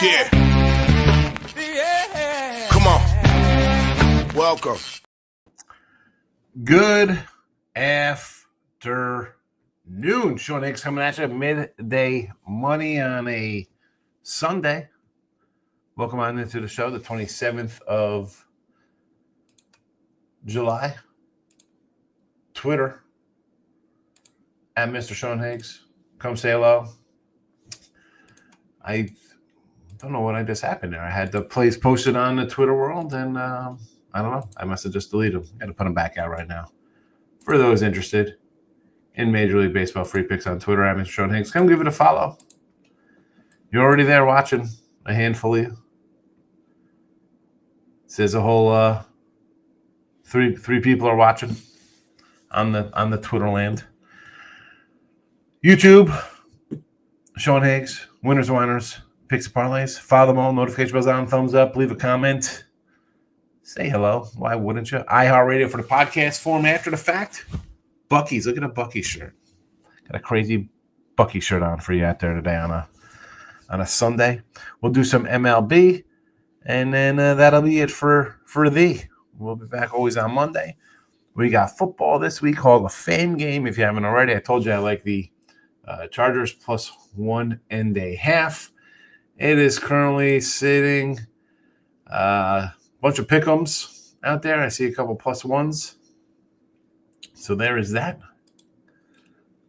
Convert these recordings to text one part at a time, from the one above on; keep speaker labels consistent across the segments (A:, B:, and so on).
A: Yeah. Come on. Welcome.
B: Good afternoon. Sean Higgs coming at you. Midday money on a Sunday. Welcome on into the show, the 27th of July. Twitter at Mr. Sean Higgs. Come say hello. I don't know what just happened there. I had the plays posted on the Twitter world, and I don't know. I must have just deleted them. Got to put them back out right now. For those interested in Major League Baseball free picks on Twitter, I'm Mr. Sean Higgs. Come give it a follow. You're already there watching, a handful of you. It says a whole three people are watching on the Twitter land. YouTube, Sean Higgs, winners and whiners, picks and parlays. Follow them all, notification bells on, thumbs up, leave a comment. Say hello. Why wouldn't you? iHeartRadio for the podcast form after the fact. Bucky's. Look at a Bucky shirt. Got a crazy Bucky shirt on for you out there today on a Sunday. We'll do some MLB, and then that'll be it for thee. We'll be back always on Monday. We got football this week, Hall of Fame game. If you haven't already, I told you I like the Chargers plus 1.5. It is currently sitting bunch of pick'ems out there. I see a couple plus ones. So there is that.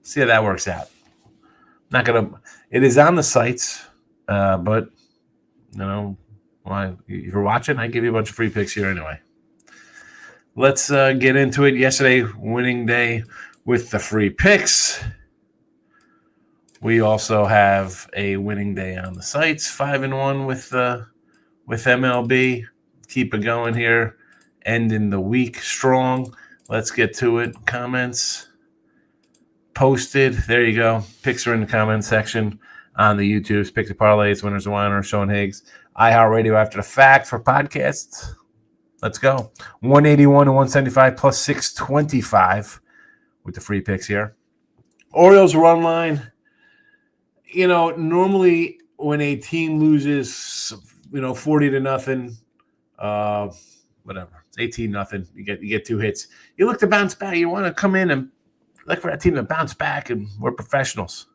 B: See how that works out. It is on the sites, but if you're watching, I give you a bunch of free picks here anyway. Let's get into it. Yesterday, winning day with the free picks. We also have a winning day on the sites, 5-1 with MLB. Keep it going here. Ending the week strong. Let's get to it. Comments posted. There you go. Picks are in the comment section on the YouTubes. Picks and parlays, winners and whiners, Sean Higgs. iHeartRadio after the fact for podcasts. Let's go. 181 to 175 plus 625 with the free picks here. Orioles run line. Normally when a team loses, 40 to nothing, whatever, it's 18-0. You get two hits. You look to bounce back. You want to come in and look for that team to bounce back, and we're professionals.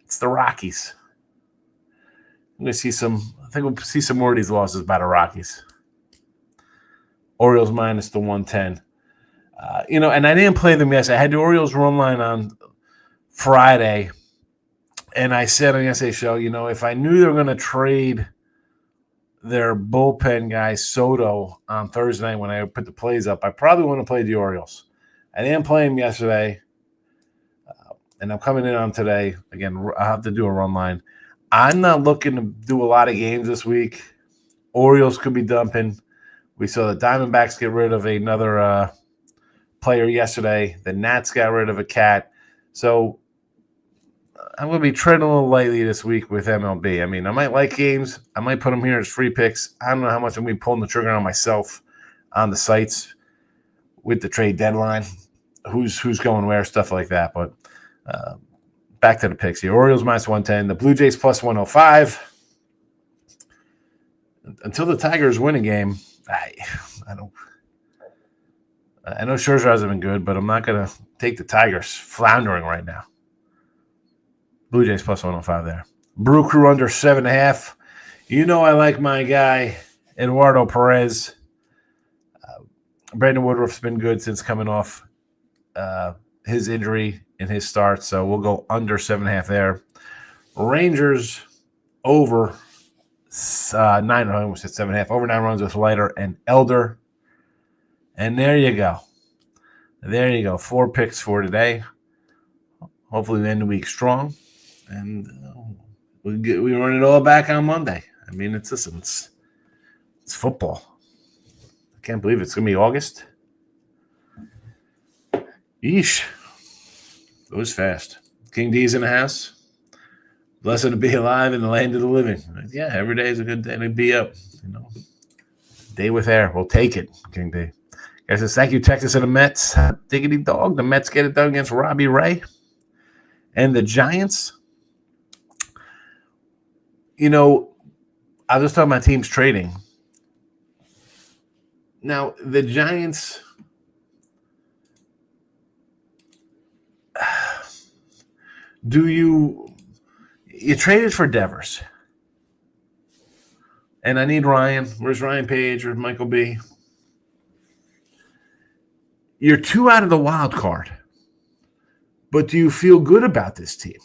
B: It's the Rockies. I'm going to see I think we'll see some more of these losses by the Rockies. Orioles minus the 110. And I didn't play them yesterday. I had the Orioles run line on Friday, and I said on yesterday's show, if I knew they were going to trade their bullpen guy Soto on Thursday night when I put the plays up, I probably wouldn't have played the Orioles. I didn't play him yesterday, and I'm coming in on today. Again, I'll have to do a run line. I'm not looking to do a lot of games this week. Orioles could be dumping. We saw the Diamondbacks get rid of another player yesterday. The Nats got rid of a cat. So I'm going to be treading a little lightly this week with MLB. I mean, I might like games. I might put them here as free picks. I don't know how much I'm going to be pulling the trigger on myself on the sites with the trade deadline, who's going where, stuff like that. But back to the picks here. Orioles minus 110. The Blue Jays plus 105. Until the Tigers win a game, I don't. I know Scherzer hasn't been good, but I'm not going to take the Tigers floundering right now. Blue Jays plus 105 there. Brew Crew under 7.5. I like my guy, Eduardo Perez. Brandon Woodruff's been good since coming off his injury in his start, so we'll go under 7.5 there. Rangers over 9. I almost said 7.5. Over 9 runs with Leiter and Elder. And there you go. There you go. 4 picks for today. Hopefully we end the week strong. And we run it all back on Monday. I mean, it's football. I can't believe it's going to be August. Yeesh. It was fast. King D's in the house. Blessed to be alive in the land of the living. Yeah, every day is a good day to be up. Day with air. We'll take it, King D. Guys says, thank you, Texas and the Mets. Diggity dog. The Mets get it done against Robbie Ray. And the Giants, I was just talking about teams trading. Now, the Giants, you traded for Devers. And I need Ryan. Where's Ryan Page or Michael B? You're 2 out of the wild card. But do you feel good about this team?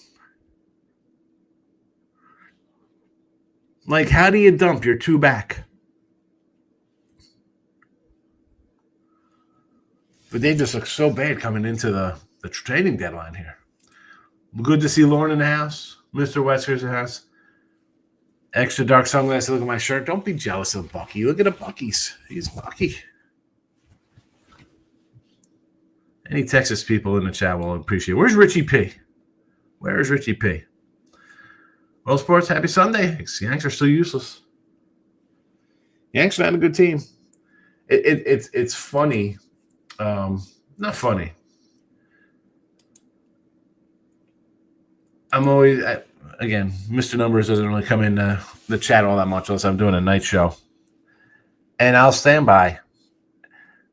B: Like, how do you dump your 2 back? But they just look so bad coming into the trading deadline here. Good to see Lauren in the house. Mr. Wesker's in the house. Extra dark sunglasses. Look at my shirt. Don't be jealous of Bucky. Look at the Buckies. He's Bucky. Any Texas people in the chat will appreciate it. Where's Richie P? Where is Richie P? Well, sports, happy Sunday. Yanks are still useless. Yanks are not a good team. It's funny. Not funny. I'm always, again, Mr. Numbers doesn't really come in the chat all that much unless I'm doing a night show. And I'll stand by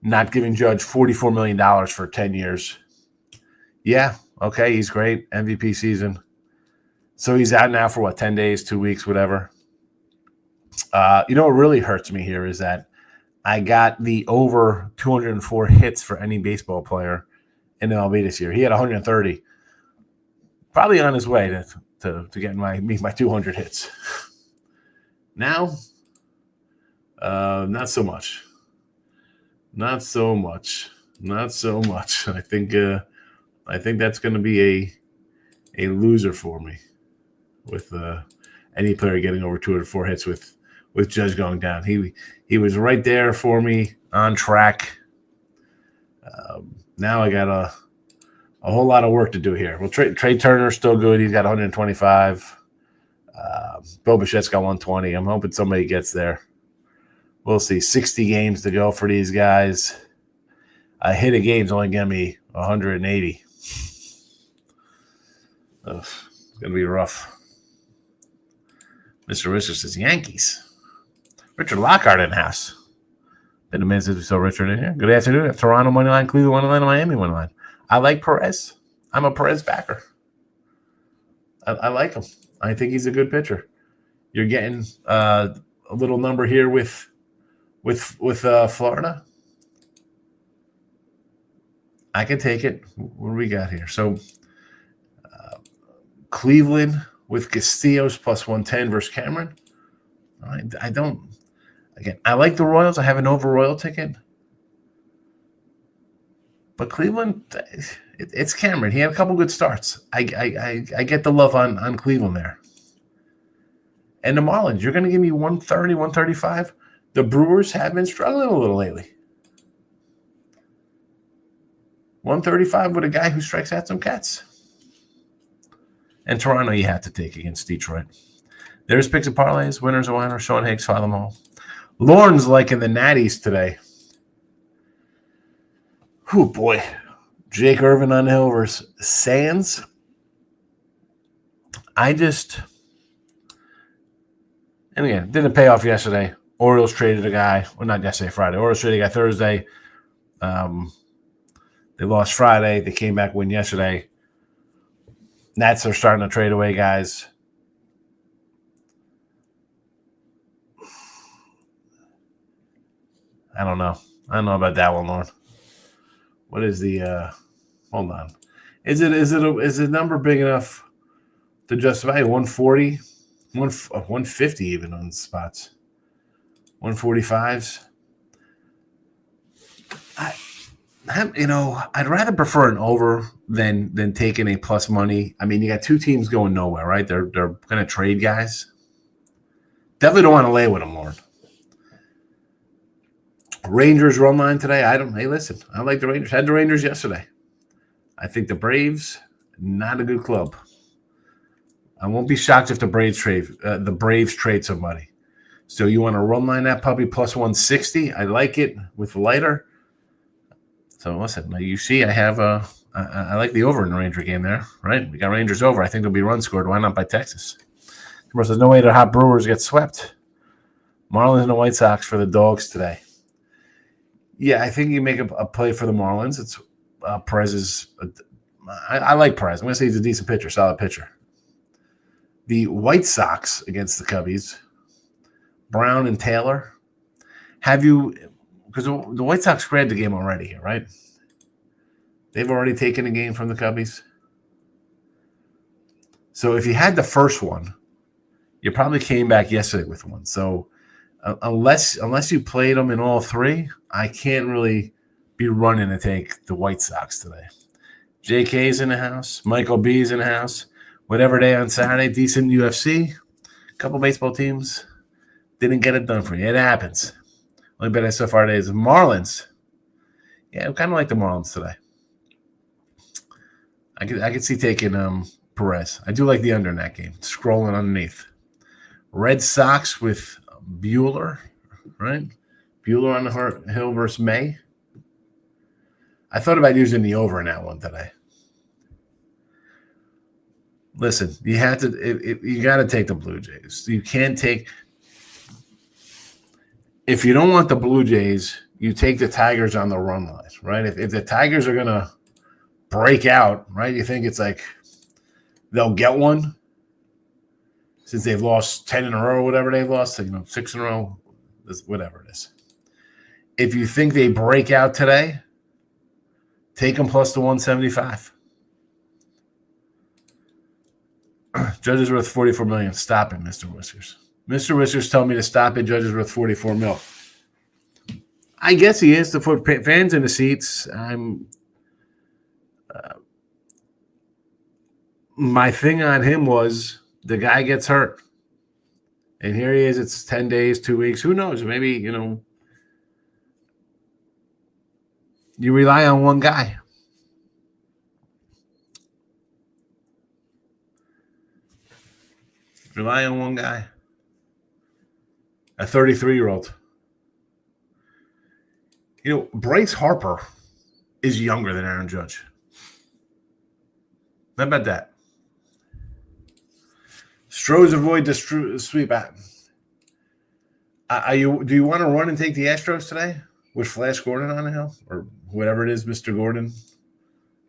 B: not giving Judge $44 million for 10 years. Yeah, okay, he's great. MVP season. So he's out now for 10 days, 2 weeks, whatever. What really hurts me here is that I got the over 204 hits for any baseball player in MLB this year. He had 130. Probably on his way to getting my 200 hits. Now, not so much. Not so much. I think that's going to be a loser for me with any player getting over 204 hits with Judge going down. He was right there for me on track. Now I got a whole lot of work to do here. Well, Trey Turner's still good. He's got 125. Bo Bichette's got 120. I'm hoping somebody gets there. We'll see. 60 games to go for these guys. A hit a game's only going to be 180. Ugh, it's going to be rough. Mr. Richard says Yankees. Richard Lockhart in house. Been a minute since we saw Richard in here. Good afternoon. Toronto money line, Cleveland money line, Miami money line. I like Perez. I'm a Perez backer. I like him. I think he's a good pitcher. You're getting a little number here with Florida. I can take it. What do we got here? So Cleveland with Castillo's plus 110 versus Cameron. I don't. Again, I like the Royals. I have an over Royal ticket. But Cleveland, it's Cameron. He had a couple good starts. I get the love on Cleveland there. And the Marlins, you're going to give me 130, 135. The Brewers have been struggling a little lately. 135 with a guy who strikes out some cats. And Toronto you have to take against Detroit. There's picks and parlays, winners and whiners, Sean Higgs, follow them all. Lauren's liking the Natties today. Oh boy. Jake Irvin on the hill versus Sands. And again, didn't pay off yesterday. Orioles traded a guy. Well, not yesterday, Friday. Orioles traded a guy Thursday. They lost Friday. They came back, win yesterday. Nats are starting to trade away guys. I don't know about that one, Lauren. What is the hold on. Is it number big enough to justify 140? 150 even on spots. 145s. I'd rather prefer an over than taking a plus money. I mean, you got two teams going nowhere, right? They're going to trade guys. Definitely don't want to lay with them, Lauren. Rangers run line today. Hey, listen, I like the Rangers. Had the Rangers yesterday. I think the Braves, not a good club. I won't be shocked if the Braves trade somebody. So you want to run line that puppy plus 160? I like it with lighter. So listen, you see, I have I like the over in the Ranger game there, right? We got Rangers over. I think there'll be run scored. Why not by Texas? There's no way the hot Brewers get swept. Marlins and the White Sox for the dogs today. Yeah, I think you make a play for the Marlins. It's Perez is I like Perez. I'm going to say he's a decent pitcher, solid pitcher. The White Sox against the Cubbies, Brown and Taylor. Have you – because the White Sox grabbed the game already here, right? They've already taken a game from the Cubbies. So if you had the first one, you probably came back yesterday with one. So unless you played them in all three, I can't really be running to take the White Sox today. JK's in the house. Michael B's in the house. Whatever day on Saturday, decent UFC. A couple baseball teams didn't get it done for you. It happens. Only bet I so far today is the Marlins. Yeah, I kind of like the Marlins today. I could see taking Perez. I do like the under in that game. Scrolling underneath. Red Sox with Bueller, right? Bueller on the hill versus May. I thought about using the over in that one today. Listen, you have to. You got to take the Blue Jays. You can't take. If you don't want the Blue Jays, you take the Tigers on the run line, right? If the Tigers are gonna break out, right? You think it's like they'll get one since they've lost 10 in a row or whatever they've lost, 6 in a row, whatever it is. If you think they break out today, take them plus the 175. Judges worth $44 million. Stop it, Mr. Whiskers. Mr. Whiskers told me to stop it. Judges worth $44 million. I guess he is to put fans in the seats. My thing on him was the guy gets hurt. And here he is. It's 10 days, 2 weeks. Who knows? Maybe, you rely on one guy. Rely on one guy. A 33-year-old. Bryce Harper is younger than Aaron Judge. How about that? Stros avoid the sweep. Do you want to run and take the Astros today with Flash Gordon on the hill? Or whatever it is, Mr. Gordon?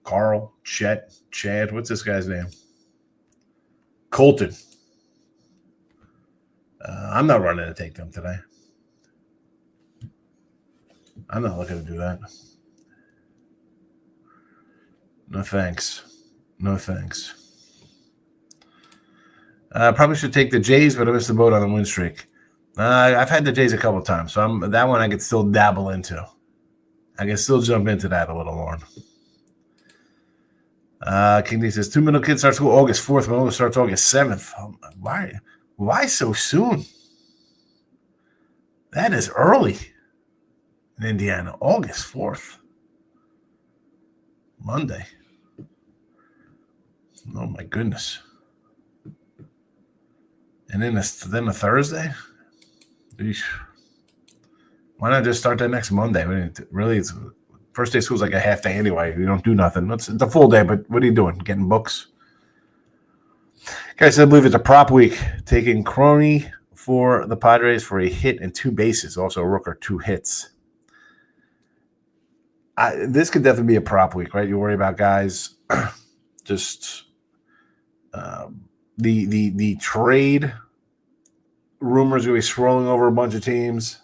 B: Carl, Chet, Chad. What's this guy's name? Colton. I'm not running to take them today. I'm not looking to do that. No thanks. No thanks. Probably should take the Jays, but I missed the boat on the win streak. I've had the Jays a couple times, so that one I could still dabble into. I can still jump into that a little more. King D says, 2 middle kids start school August 4th. Middle starts August 7th. Why so soon? That is early in Indiana. August 4th. Monday. Oh, my goodness. And then a Thursday? Eesh. Why not just start that next Monday? I mean, really, it's first day of school is like a half day anyway. You don't do nothing. It's a full day, but what are you doing? Getting books? Guys, I believe it's a prop week. Taking Crony for the Padres for a hit and 2 bases. Also, Rooker, 2 hits. This could definitely be a prop week, right? You worry about guys just the trade rumors going to be swirling over a bunch of teams.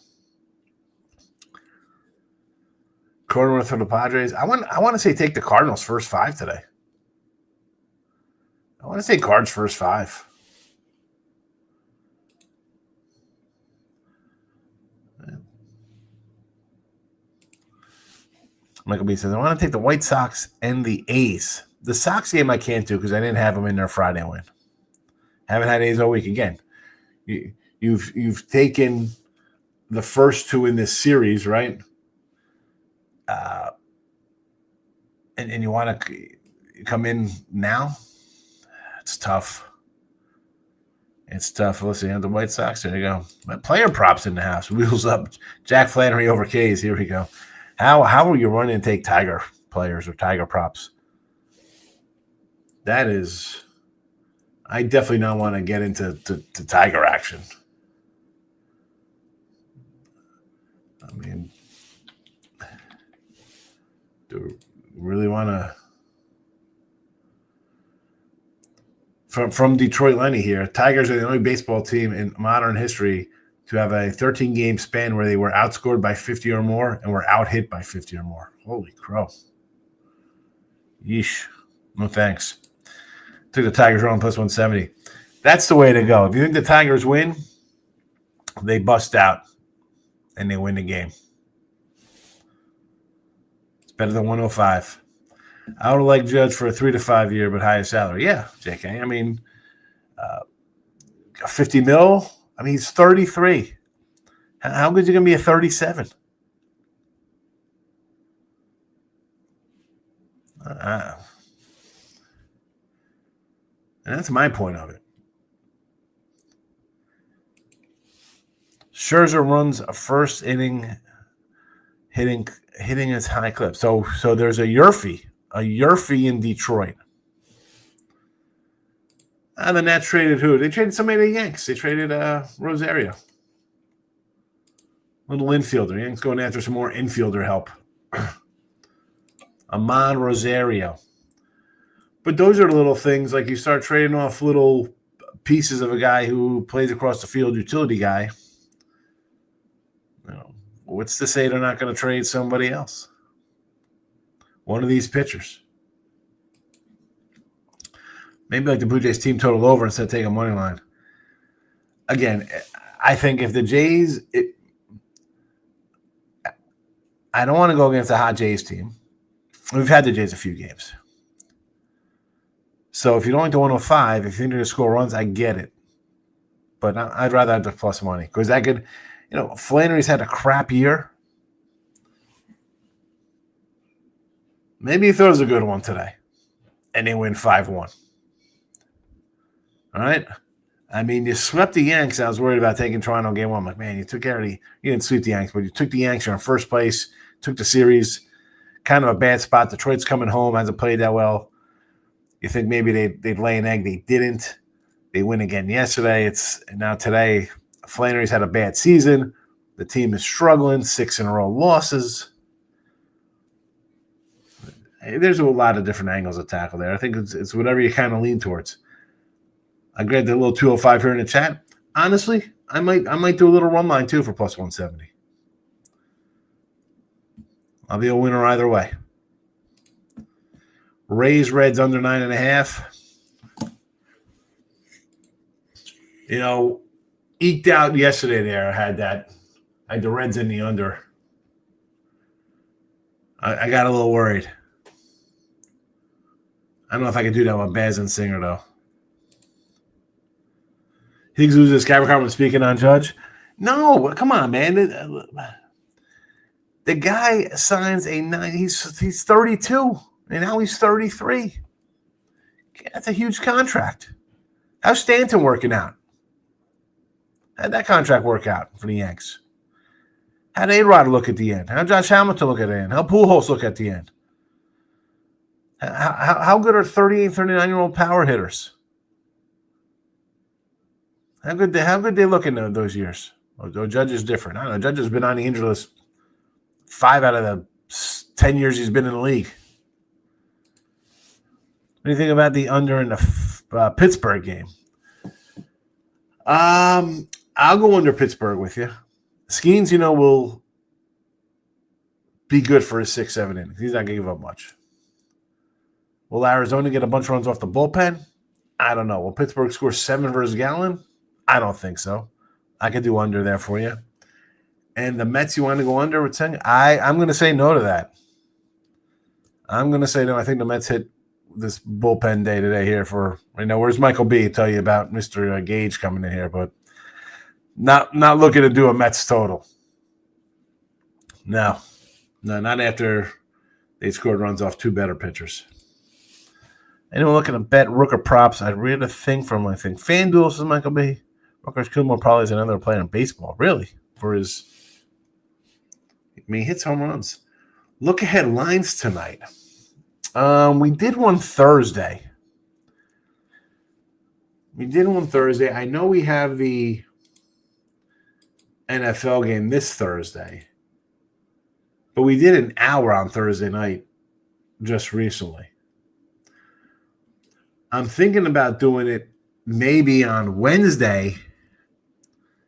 B: Cardinals for the Padres. I want to say take the Cardinals first 5 today. I want to say Cards first 5. Michael B says, I want to take the White Sox and the A's. The Sox game I can't do because I didn't have them in there Friday win. Haven't had A's all week. Again, you've taken the first 2 in this series, right? And you want to come in now? It's tough. It's tough. Listen, you have the White Sox. There you go. My player props in the house. Wheels up. Jack Flannery over K's. Here we go. How are you running to take Tiger players or Tiger props? That is, I definitely not want to get into to Tiger action. I mean, do we really want to? From Detroit Lenny here, Tigers are the only baseball team in modern history to have a 13-game span where they were outscored by 50 or more and were out-hit by 50 or more. Holy crow. Yeesh. No thanks. Took the Tigers wrong plus 170. That's the way to go. If you think the Tigers win, they bust out and they win the game. It's better than 105. I would like Judge for a 3 to 5 year, but higher salary. Yeah, JK. I mean, 50 mil. I mean, he's 33. How good is he going to be at 37? And that's my point of it. Scherzer runs a first inning hitting his high clip. So there's a Yurfee in Detroit. And the Nats traded who? They traded somebody to the Yanks. They traded Rosario. Little infielder. Yanks going after some more infielder help. Amon Rosario. But those are the little things, like you start trading off little pieces of a guy who plays across the field, utility guy. You know, what's to say they're not going to trade somebody else? One of these pitchers. Maybe like the Blue Jays team total over instead of taking a money line. Again, I think if the Jays I don't want to go against a hot Jays team. We've had the Jays a few games. So if you don't like the 105, if you think they're going to score runs, I get it. But I'd rather have the plus money because that could, Flannery's had a crap year. Maybe he throws a good one today and they win 5-1. All right? I mean, you swept the Yanks. I was worried about taking Toronto game one. I'm like, man, you took care of you didn't sweep the Yanks, but you took the Yanks. You're in first place, took the series. Kind of a bad spot. Detroit's coming home, hasn't played that well. You think maybe they'd lay an egg. They didn't. They win again yesterday. Now today, Flannery's had a bad season. The team is struggling, 6 in a row losses. There's a lot of different angles to tackle there. I think it's whatever you kind of lean towards. I grabbed the little 205 here in the chat. Honestly, I might do a little run line too for plus 170. I'll be a winner either way. Rays Reds under 9.5. Eked out yesterday there. I had the Reds in the under. I got a little worried. I don't know if I could do that with Baz and Singer, though. Higgs loses. Capricorn was speaking on Judge. No, come on, man. The guy signs a 9. He's 32, and now he's 33. That's a huge contract. How's Stanton working out? How'd that contract work out for the Yanks? How'd A-Rod look at the end? How'd Josh Hamilton look at the end? How'd Pujols look at the end? How good are 38, 39-year-old power hitters? How good they look in those years? Judge is different. I don't know. Judge has been on the injury list 5 out of the 10 years he's been in the league. What do you think about the under in the Pittsburgh game? I'll go under Pittsburgh with you. Skeens, will be good for his 6-7 innings. He's not going to give up much. Will Arizona get a bunch of runs off the bullpen? I don't know. Will Pittsburgh score 7 versus Gallon? I don't think so. I could do under there for you. And the Mets, you want to go under with 10? I'm going to say no to that. I'm going to say no. I think the Mets hit this bullpen day today here for, where's Michael B? Tell you about Mr. Gage coming in here, but not looking to do a Mets total. No, not after they scored runs off 2 better pitchers. Anyone looking to bet Rooker props? I'd read a thing from, FanDuel says Michael B. Rooker's killed more parlays than another player in baseball. Really? He hits home runs. Look ahead lines tonight. We did one Thursday. We did one Thursday. I know we have the NFL game this Thursday, but we did an hour on Thursday night just recently. I'm thinking about doing it maybe on Wednesday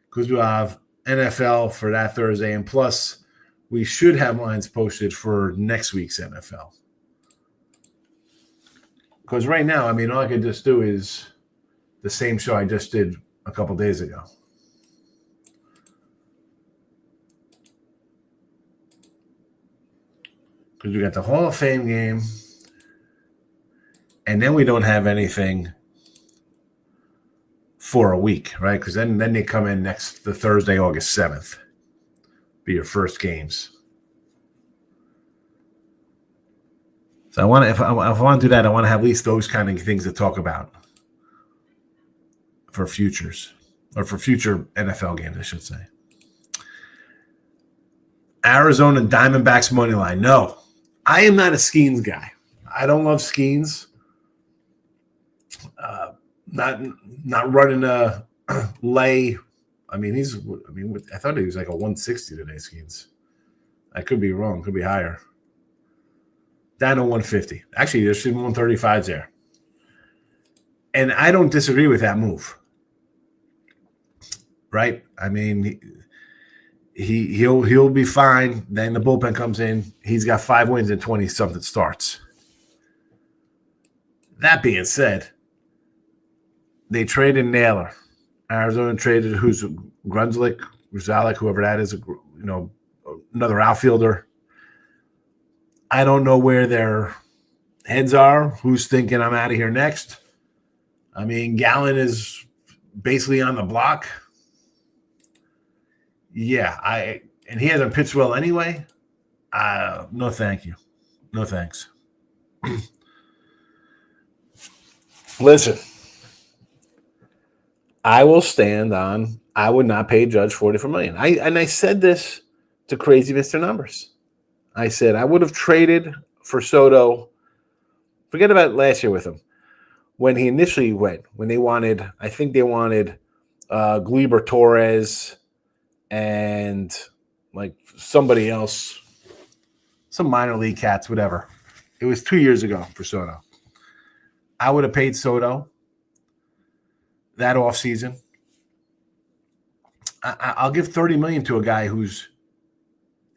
B: because we'll have NFL for that Thursday, and plus we should have lines posted for next week's NFL. Because right now, I mean, all I could just do is the same show I just did a couple days ago. Because we got the Hall of Fame game, and then we don't have anything for a week, right? Because then they come in the Thursday, August 7th, be your first games. So I want to, if I want to do that, I want to have at least those kind of things to talk about for futures, or for future NFL games, I should say. Arizona Diamondbacks money line. No, I am not a Skeens guy. I don't love Skeens. Not running a lay. I thought he was like a 160 today, Skeens. I could be wrong. Could be higher. Down to 150. Actually, there's some 135s there. And I don't disagree with that move. Right? I mean, he'll be fine. Then the bullpen comes in. He's got 5 wins and 20-something starts. That being said, they traded Naylor. Arizona traded who's Grunzlick, Ruzalik, whoever that is, another outfielder. I don't know where their heads are. Who's thinking I'm out of here next? I mean, Gallen is basically on the block. Yeah, and he hasn't pitched well anyway. No, thank you. No thanks. Listen, I will stand on. I would not pay Judge $44 million. I said this to Crazy Mr. Numbers. I said I would have traded for Soto. Forget about last year with him. When he initially went, when they wanted, I think they wanted Gleyber Torres and like somebody else, some minor league cats, whatever. It was 2 years ago for Soto. I would have paid Soto that offseason. I'll give $30 million to a guy who's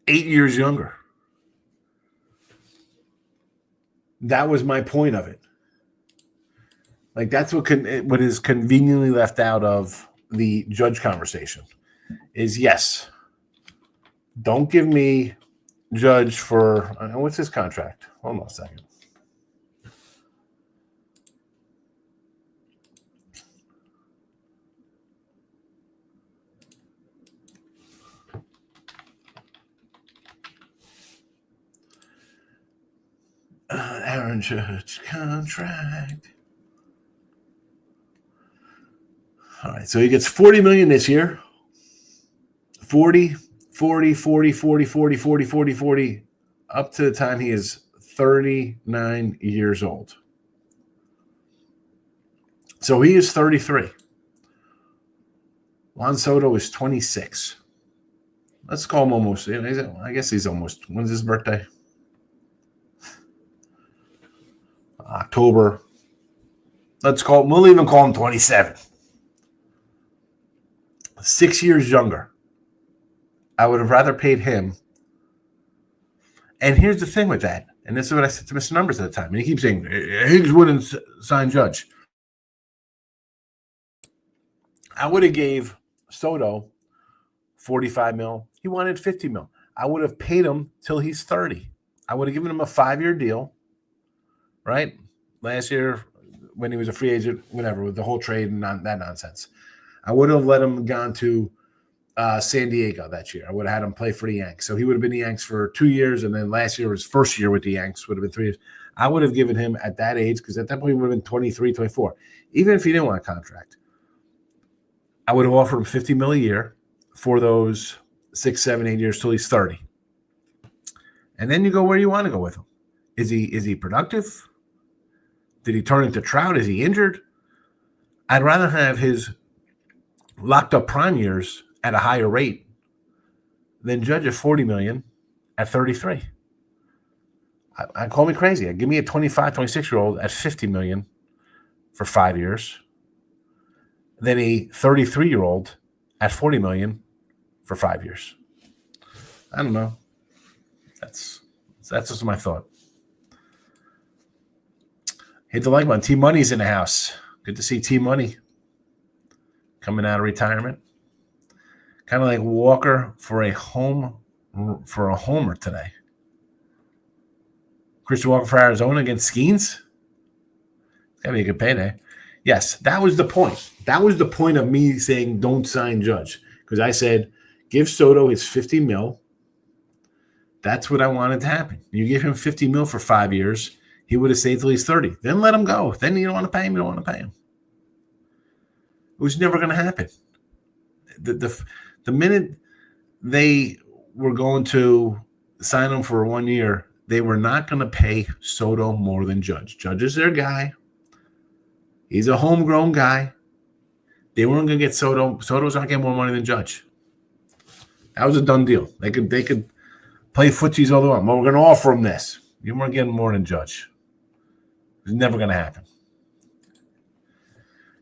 B: 8 years younger. That was my point of it. Like, that's what is conveniently left out of the Judge conversation is, yes, don't give me Judge for – what's his contract? Hold on a second. Aaron Judge contract. All right, so he gets $40 million this year. 40, up to the time he is 39 years old. So he is 33. Juan Soto is 26. Let's call him almost. I guess he's almost. When's his birthday? October. We'll even call him 27. 6 years younger. I would have rather paid him. And here's the thing with that. And this is what I said to Mr. Numbers at the time. And he keeps saying, Higgs wouldn't sign Judge. I would have gave Soto $45 million. He wanted $50 million. I would have paid him till he's 30. I would have given him a 5-year deal. Right? Last year, when he was a free agent, whatever, with the whole trade and that nonsense. I would have let him gone to San Diego that year. I would have had him play for the Yanks. So he would have been the Yanks for 2 years, and then last year, his first year with the Yanks, would have been 3 years. I would have given him at that age, because at that point he would have been 23, 24. Even if he didn't want a contract, I would have offered him $50 million a year for those 6, 7, 8 years till he's 30. And then you go where you want to go with him. Is he productive? Did he turn into Trout? Is he injured? I'd rather have his locked up prime years at a higher rate than Judge at $40 million at 33. I call me crazy. Give me a 25, 26-year-old at $50 million for 5 years, then a 33-year-old at $40 million for 5 years. I don't know. That's just my thought. Hit the like button. T Money's in the house. Good to see T Money coming out of retirement. Kind of like Walker for a homer today. Christian Walker for Arizona against Skeens. It's got to be a good payday. Yes, that was the point. That was the point of me saying don't sign Judge. Because I said, give Soto his $50 million. That's what I wanted to happen. You give him $50 million for 5 years, he would have stayed till he's 30. Then let him go. Then you don't want to pay him, you don't want to pay him. It was never going to happen. The minute they were going to sign him for 1 year, they were not going to pay Soto more than Judge. Judge is their guy. He's a homegrown guy. They weren't going to get Soto. Soto's not getting more money than Judge. That was a done deal. They could play footsies all the way. Well, we're going to offer him this. You weren't getting more than Judge. It's never going to happen.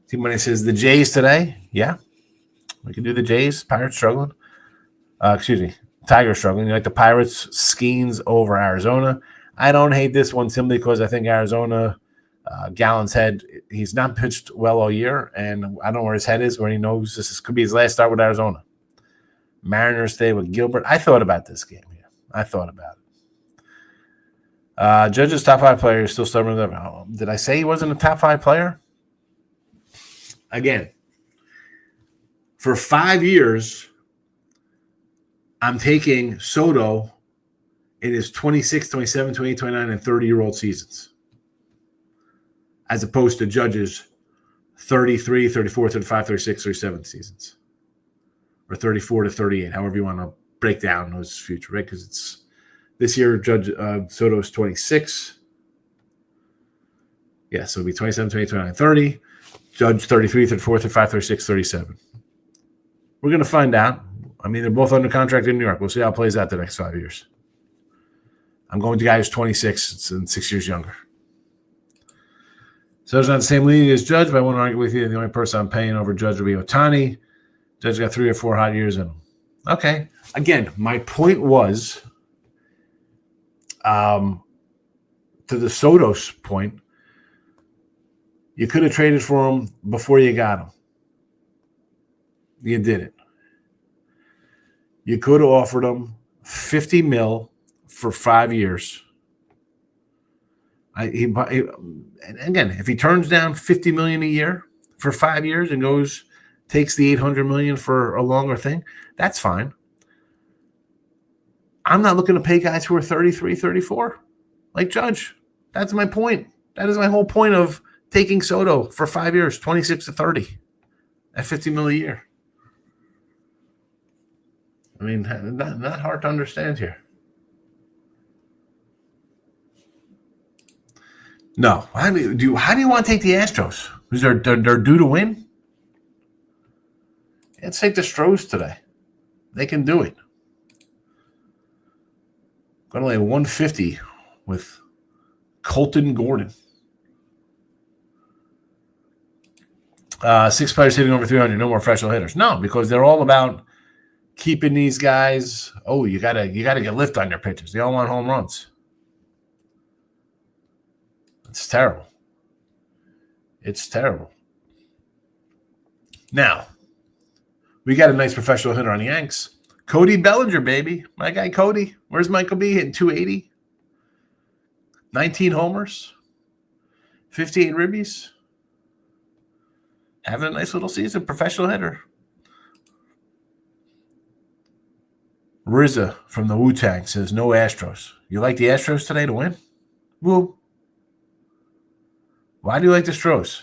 B: Team Money says the Jays today. Yeah, we can do the Jays. Pirates struggling. Tigers struggling. You like the Pirates Skeens over Arizona. I don't hate this one simply because I think Arizona, Gallen's head, he's not pitched well all year, and I don't know where his head is, where he knows this could be his last start with Arizona. Mariners stay with Gilbert. I thought about this game here. I thought about it. Judge's top 5 player is still stubborn. Did I say he wasn't a top 5 player? Again, for 5 years, I'm taking Soto in his 26, 27, 28, 29, and 30-year-old seasons, as opposed to Judge's 33, 34, 35, 36, 37 seasons, or 34 to 38, however you want to break down those future, right? Because it's this year, Judge Soto is 26. Yeah, so it'll be 27, 28, 29, 30. Judge 33, 34, 35, 36, 37. We're going to find out. I mean, they're both under contract in New York. We'll see how it plays out the next 5 years. I'm going to the guy who's 26 and 6 years younger. So it's not the same league as Judge, but I want to argue with you. The only person I'm paying over Judge will be Ohtani. Judge got 3 or 4 hot years in him. Okay. Again, my point was, to the Soto's point, you could have traded for him before you got him. You didn't. You could have offered him $50 million for 5 years. And again, if he turns down $50 million a year for 5 years and takes the $800 million for a longer thing, that's fine. I'm not looking to pay guys who are 33, 34, like Judge. That's my point. That is my whole point of taking Soto for 5 years, 26 to 30, at $50 million a year. I mean, not hard to understand here. No. How do you want to take the Astros? Because they're due to win? Let's take the Stros today. They can do it. Got only 150 with Colton Gordon. 6 players hitting over 300. No more professional hitters. No, because they're all about keeping these guys. Oh, you gotta get lift on your pitches. They all want home runs. It's terrible. It's terrible. Now, we got a nice professional hitter on the Yanks. Cody Bellinger, baby. My guy Cody. Where's Michael B? Hitting 280. 19 homers. 58 ribbies. Having a nice little season. Professional hitter. RZA from the Wu-Tang says, no Astros. You like the Astros today to win? Woo. Why do you like the Stros?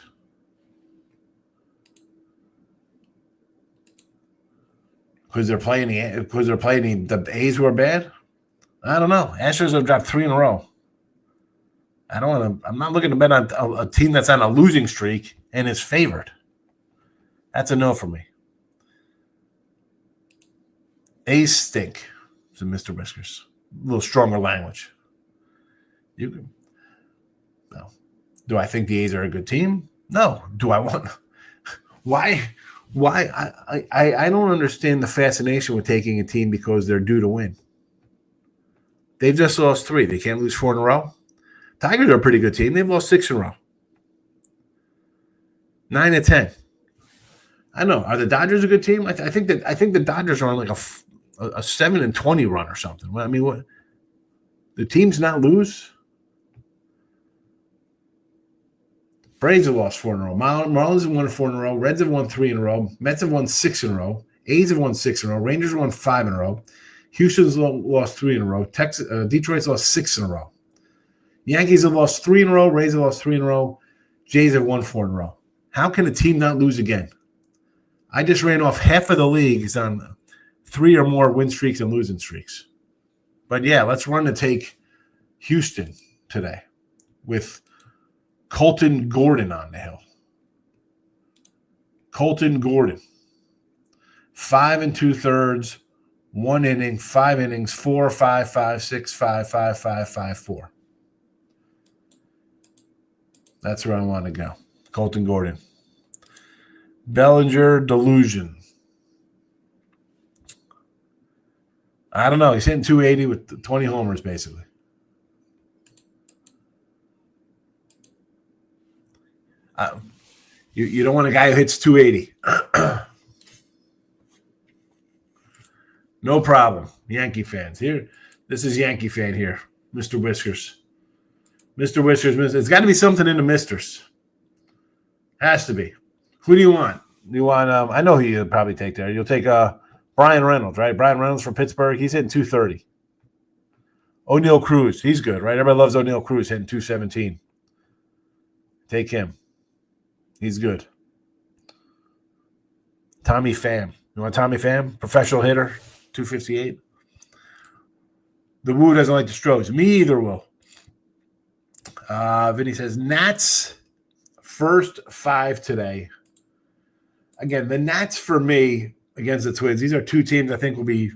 B: Because they're playing the A's who are bad? I don't know. Astros have dropped 3 in a row. I'm not looking to bet on a team that's on a losing streak and is favored. That's a no for me. A's stink, said Mr. Whiskers. A little stronger language. You can. No. Do I think the A's are a good team? No. Do I want? Why? I don't understand the fascination with taking a team because they're due to win. They've just lost 3. They can't lose 4 in a row. Tigers are a pretty good team. They've lost 6 in a row. 9-10. I know. Are the Dodgers a good team? I think the Dodgers are on like a 7-20 run or something. I mean, what? The teams not lose? Braves have lost 4 in a row. Marlins have won 4 in a row. Reds have won 3 in a row. Mets have won 6 in a row. A's have won 6 in a row. Rangers have won 5 in a row. Houston's lost 3 in a row. Detroit's lost 6 in a row. Yankees have lost 3 in a row. Rays have lost 3 in a row. Jays have won 4 in a row. How can a team not lose again? I just ran off half of the leagues on 3 or more win streaks and losing streaks. But yeah, let's run to take Houston today with Colton Gordon on the hill. Colton Gordon. 5 2/3, 1 inning, 5 innings, 4, 5, 5, 6, 5, 5, 5, 5, 4. That's where I want to go. Colton Gordon. Bellinger delusion. I don't know. He's hitting 280 with 20 homers, basically. You don't want a guy who hits 280. No problem. Yankee fans. Here, this is Yankee fan here. Mr. Whiskers. Mr. Whiskers. It's got to be something in the misters. Has to be. Who do you want? You want? I know who you'll probably take there. You'll take Brian Reynolds, right? Brian Reynolds from Pittsburgh. He's hitting 230. O'Neal Cruz. He's good, right? Everybody loves O'Neal Cruz hitting 217. Take him. He's good. Tommy Pham. You want Tommy Pham? Professional hitter, 258. The Woo doesn't like the strokes. Me either, Will. Vinny says, Nats first 5 today. Again, the Nats for me against the Twins, these are 2 teams I think will be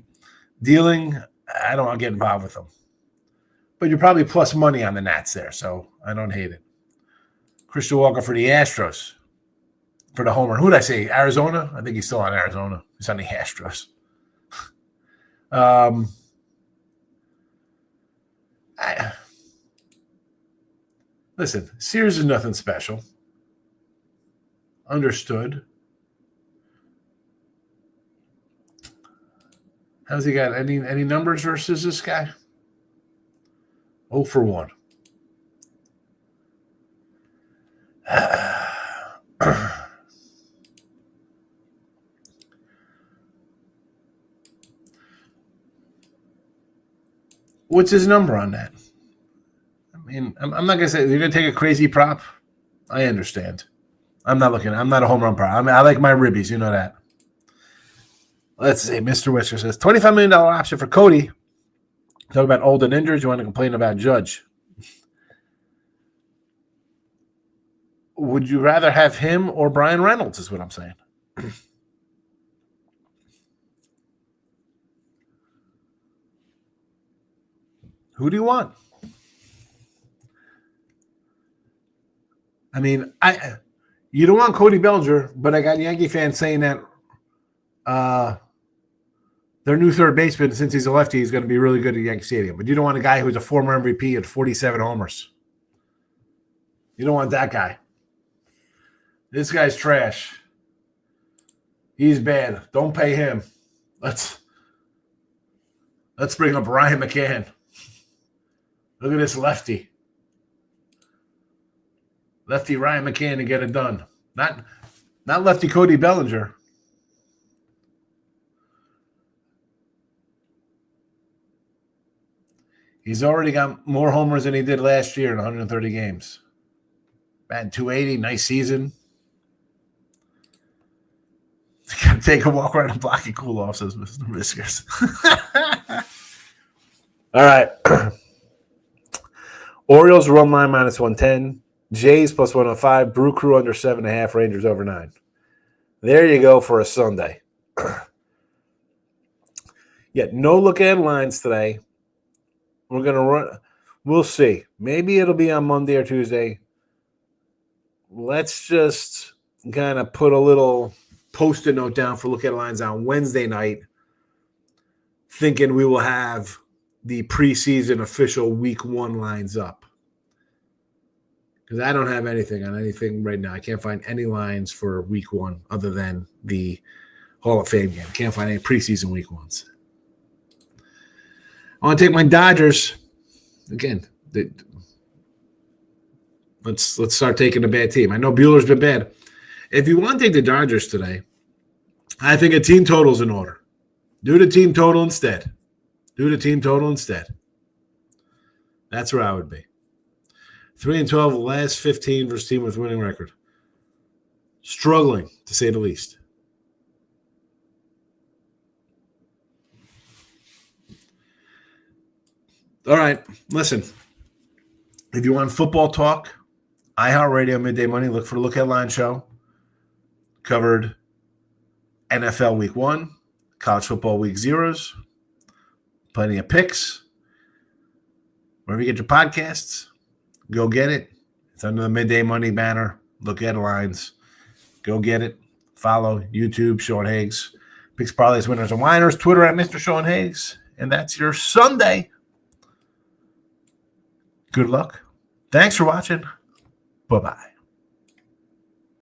B: dealing. I don't want to get involved with them. But you're probably plus money on the Nats there, so I don't hate it. Christian Walker for the Astros. For the homer. Who did I say? Arizona? I think he's still on Arizona. He's on the Astros. Listen, Sears is nothing special. Understood. How's he got? Any numbers versus this guy? 0 for 1. What's his number on that? I mean, I'm not going to say you're going to take a crazy prop. I understand. I'm not a home run prop. I like my ribbies. You know that. Let's see. Mr. Whisker says $25 million option for Cody. Talk about old and injured. You want to complain about Judge. Would you rather have him or Brian Reynolds is what I'm saying. Who do you want? I mean, you don't want Cody Bellinger, but I got Yankee fans saying that their new third baseman, since he's a lefty, is going to be really good at Yankee Stadium. But you don't want a guy who's a former MVP at 47 homers. You don't want that guy. This guy's trash. He's bad. Don't pay him. Let's bring up Ryan McCann. Look at this lefty. Lefty Ryan McCann to get it done. Not lefty Cody Bellinger. He's already got more homers than he did last year in 130 games. Batting 280, nice season. Got to take a walk around and block and cool off, says Mr. Whiskers. All right. Orioles run line minus 110. Jays plus 105. Brew Crew under 7.5. Rangers over 9. There you go for a Sunday. Yet no look at lines today. We're going to run. We'll see. Maybe it'll be on Monday or Tuesday. Let's just kind of put a little post-it note down for look at lines on Wednesday night, thinking we will have the preseason official week 1 lines up. Because I don't have anything on anything right now. I can't find any lines for week 1 other than the Hall of Fame game. Can't find any preseason week 1s. I want to take my Dodgers. Again, let's start taking a bad team. I know Bueller's been bad. If you want to take the Dodgers today, I think a team total's in order. Do the team total instead. That's where I would be. 3-12, last 15 versus team with winning record. Struggling, to say the least. All right, listen. If you want football talk, iHeartRadio Midday Money, look for the Look Headline Show. Covered NFL Week 1, college football Week 0s, plenty of picks. Wherever you get your podcasts, go get it. It's under the Midday Money banner. Look at lines. Go get it. Follow YouTube, Sean Higgs. Picks, Parlays, Winners, and Whiners. Twitter at Mr. Sean Higgs. And that's your Sunday. Good luck. Thanks for watching. Bye-bye.